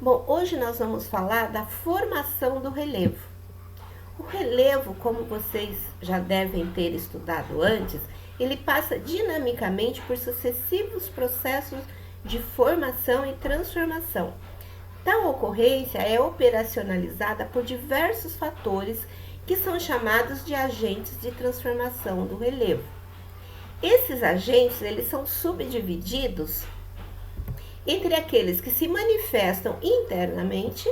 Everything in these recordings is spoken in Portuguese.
Bom, hoje nós vamos falar da formação do relevo. O relevo, como vocês já devem ter estudado antes, ele passa dinamicamente por sucessivos processos de formação e transformação. Tal ocorrência é operacionalizada por diversos fatores que são chamados de agentes de transformação do relevo. Esses agentes, eles são subdivididos entre aqueles que se manifestam internamente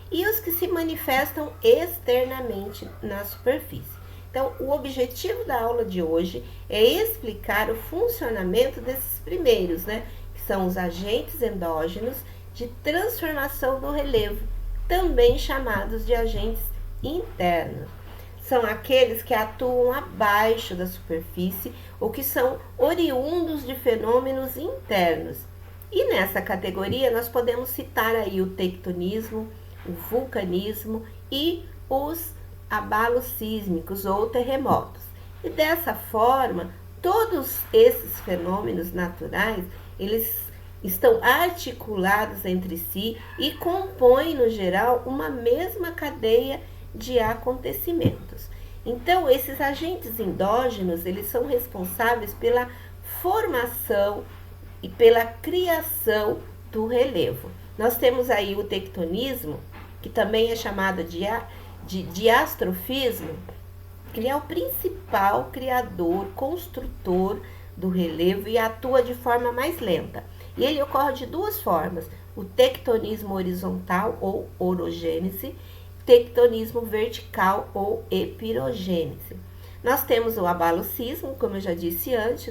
e os que se manifestam externamente na superfície. Então, o objetivo da aula de hoje é explicar o funcionamento desses primeiros, que são os agentes endógenos de transformação do relevo, também chamados de agentes internos. São aqueles que atuam abaixo da superfície ou que são oriundos de fenômenos internos. E nessa categoria nós podemos citar aí o tectonismo, o vulcanismo e os abalos sísmicos ou terremotos. E dessa forma, todos esses fenômenos naturais, eles estão articulados entre si e compõem, no geral, uma mesma cadeia de acontecimentos. Então, esses agentes endógenos, eles são responsáveis pela formação e pela criação do relevo. Nós temos aí o tectonismo, que também é chamado de diastrofismo. Ele é o principal criador, construtor do relevo e atua de forma mais lenta. E ele ocorre de duas formas: o tectonismo horizontal ou orogênese, tectonismo vertical ou epirogênese. Nós temos o abalo sísmico, como eu já disse antes,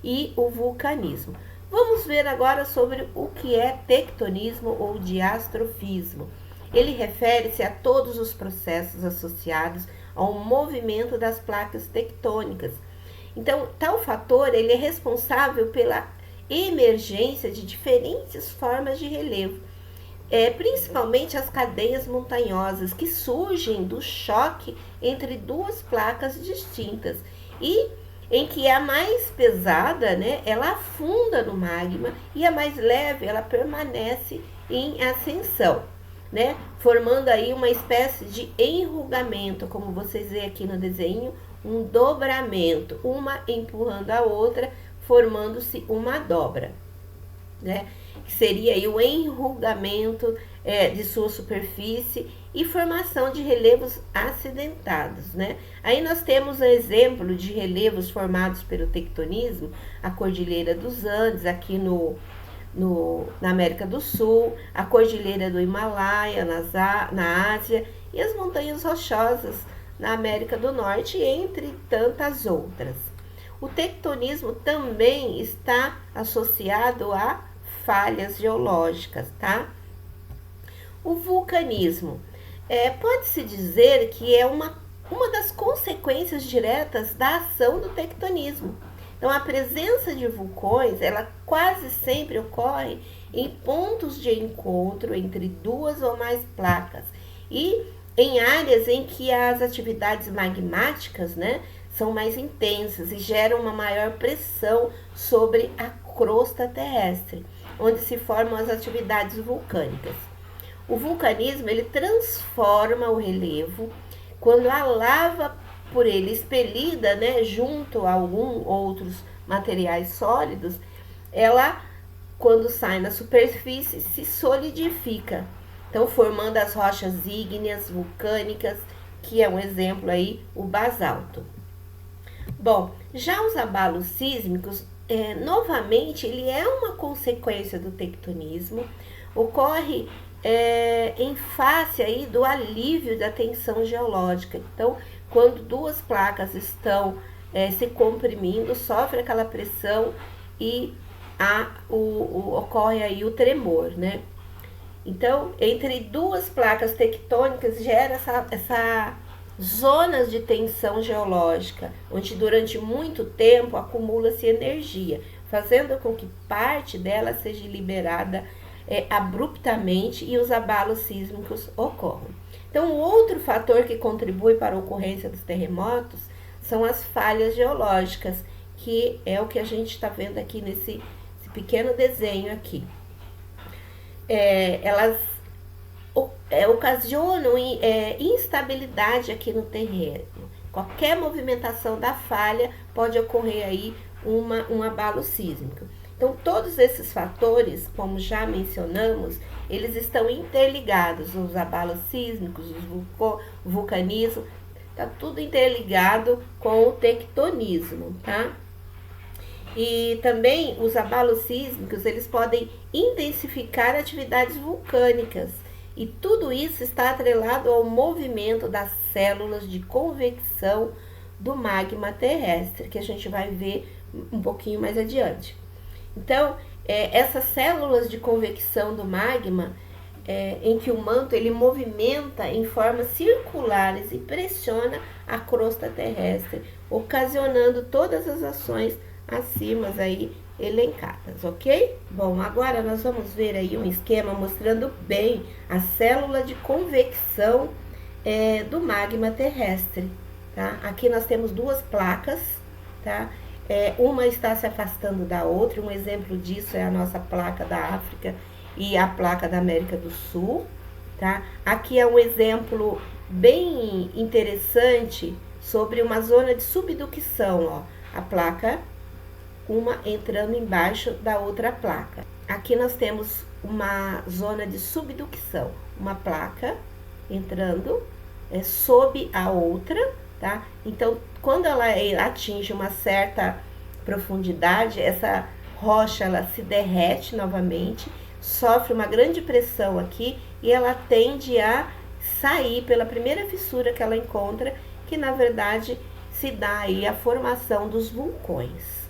e o vulcanismo. Vamos ver agora sobre o que é tectonismo ou diastrofismo. Ele refere-se a todos os processos associados ao movimento das placas tectônicas. Então, tal fator ele é responsável pela emergência de diferentes formas de relevo, principalmente as cadeias montanhosas que surgem do choque entre duas placas distintas e em que a mais pesada, ela afunda no magma e a mais leve, ela permanece em ascensão, formando aí uma espécie de enrugamento, como vocês veem aqui no desenho, um dobramento, uma empurrando a outra, formando-se uma dobra, que seria aí o enrugamento de sua superfície e formação de relevos acidentados, Aí nós temos um exemplo de relevos formados pelo tectonismo, a Cordilheira dos Andes, aqui na América do Sul, a Cordilheira do Himalaia, na Ásia, e as Montanhas Rochosas, na América do Norte, entre tantas outras. O tectonismo também está associado a falhas geológicas, O vulcanismo pode-se dizer que é uma das consequências diretas da ação do tectonismo. Então, a presença de vulcões, ela quase sempre ocorre em pontos de encontro entre duas ou mais placas e em áreas em que as atividades magmáticas, são mais intensas e geram uma maior pressão sobre a crosta terrestre, onde se formam as atividades vulcânicas. O vulcanismo, ele transforma o relevo quando a lava por ele expelida, junto a alguns outros materiais sólidos, ela, quando sai na superfície, se solidifica. Então, formando as rochas ígneas, vulcânicas, que é um exemplo aí, o basalto. Bom, já os abalos sísmicos, novamente, ele é uma consequência do tectonismo, ocorre em face aí do alívio da tensão geológica. Então, quando duas placas estão se comprimindo, sofre aquela pressão e ocorre aí o tremor, Então, entre duas placas tectônicas gera essa zonas de tensão geológica, onde durante muito tempo acumula-se energia, fazendo com que parte dela seja liberada abruptamente e os abalos sísmicos ocorram. Então, o outro fator que contribui para a ocorrência dos terremotos são as falhas geológicas, que é o que a gente está vendo aqui nesse pequeno desenho aqui. Elas ocasionam instabilidade aqui no terreno. Qualquer movimentação da falha pode ocorrer aí um abalo sísmico. Então, todos esses fatores, como já mencionamos, eles estão interligados, os abalos sísmicos, o vulcanismo, está tudo interligado com o tectonismo, tá? E também os abalos sísmicos, eles podem intensificar atividades vulcânicas. E tudo isso está atrelado ao movimento das células de convecção do magma terrestre, que a gente vai ver um pouquinho mais adiante. Então, essas células de convecção do magma, em que o manto ele movimenta em formas circulares e pressiona a crosta terrestre, ocasionando todas as ações acima aí elencadas, ok? Bom, agora nós vamos ver aí um esquema mostrando bem a célula de convecção do magma terrestre, tá? Aqui nós temos duas placas, tá? Uma está se afastando da outra, um exemplo disso é a nossa placa da África e a placa da América do Sul, tá? Aqui é um exemplo bem interessante sobre uma zona de subducção, ó, a placa uma entrando embaixo da outra placa. Aqui nós temos uma zona de subducção, uma placa entrando sob a outra, tá? Então, quando ela atinge uma certa profundidade, essa rocha ela se derrete novamente, sofre uma grande pressão aqui e ela tende a sair pela primeira fissura que ela encontra, que na verdade se dá aí a formação dos vulcões.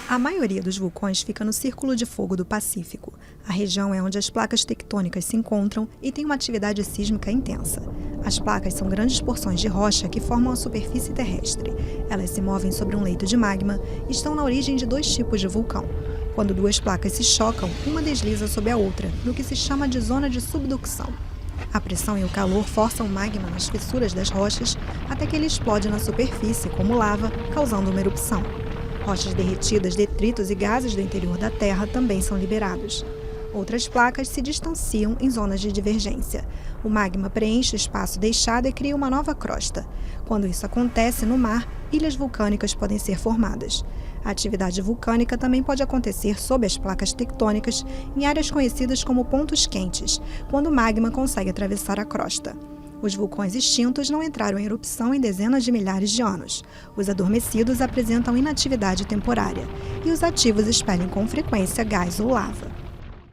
A maioria dos vulcões fica no Círculo de Fogo do Pacífico. A região é onde as placas tectônicas se encontram e tem uma atividade sísmica intensa. As placas são grandes porções de rocha que formam a superfície terrestre. Elas se movem sobre um leito de magma e estão na origem de dois tipos de vulcão. Quando duas placas se chocam, uma desliza sobre a outra, no que se chama de zona de subducção. A pressão e o calor forçam o magma nas fissuras das rochas até que ele explode na superfície como lava, causando uma erupção. Rochas derretidas, detritos e gases do interior da Terra também são liberados. Outras placas se distanciam em zonas de divergência. O magma preenche o espaço deixado e cria uma nova crosta. Quando isso acontece no mar, ilhas vulcânicas podem ser formadas. A atividade vulcânica também pode acontecer sob as placas tectônicas em áreas conhecidas como pontos quentes, quando o magma consegue atravessar a crosta. Os vulcões extintos não entraram em erupção em dezenas de milhares de anos. Os adormecidos apresentam inatividade temporária e os ativos expelem com frequência gás ou lava.